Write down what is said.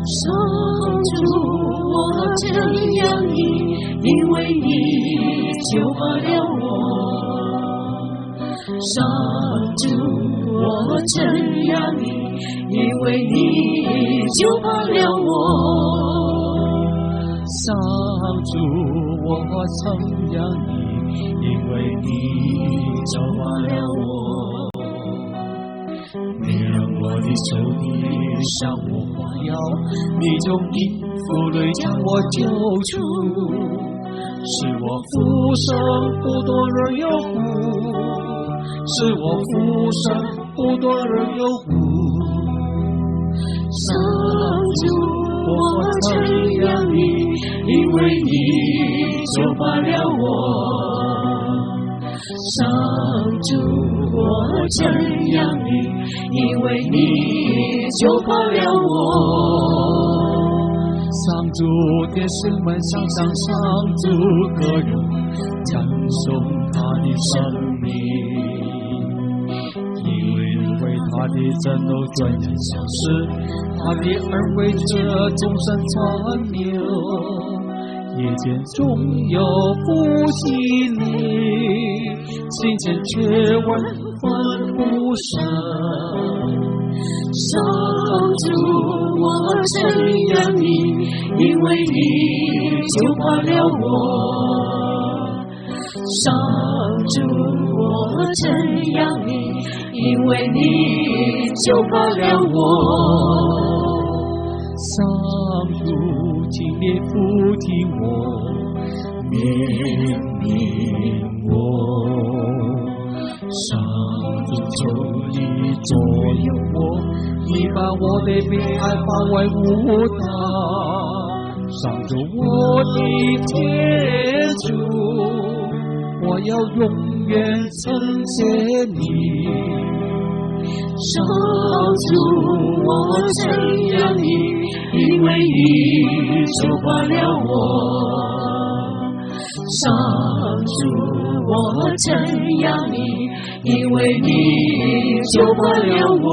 上主，我真仰你，因为你救拔了我。上主，我真仰你，因为你救拔了我。上主，我曾仰你，因为你救拔了我。你让我的仇敌向我夸耀，你用你福泪将我救出，使我复生不多人有福，使我复生不多人有福。上主，我真仰你，因为你救拔了我。上主，我真仰你，因为你救拔了我。上主的圣门向上，上主个人赞颂他的生命，因为他的真怒转眼消失，他的恩惠这终身传流，夜间总有复兴你，心间却闻欢呼声。上主，我真仰你，因为你救拔了我。上主，我真仰你，因为你救拔了我。上主，请你俯听我，怜悯我。上主，求你左右我，你把我的悲哀化为舞蹈。上主，我的天主，我要永远称谢你。上主，我真仰你，因为你救拔了我。上主，我真仰你，因为你救拔了我。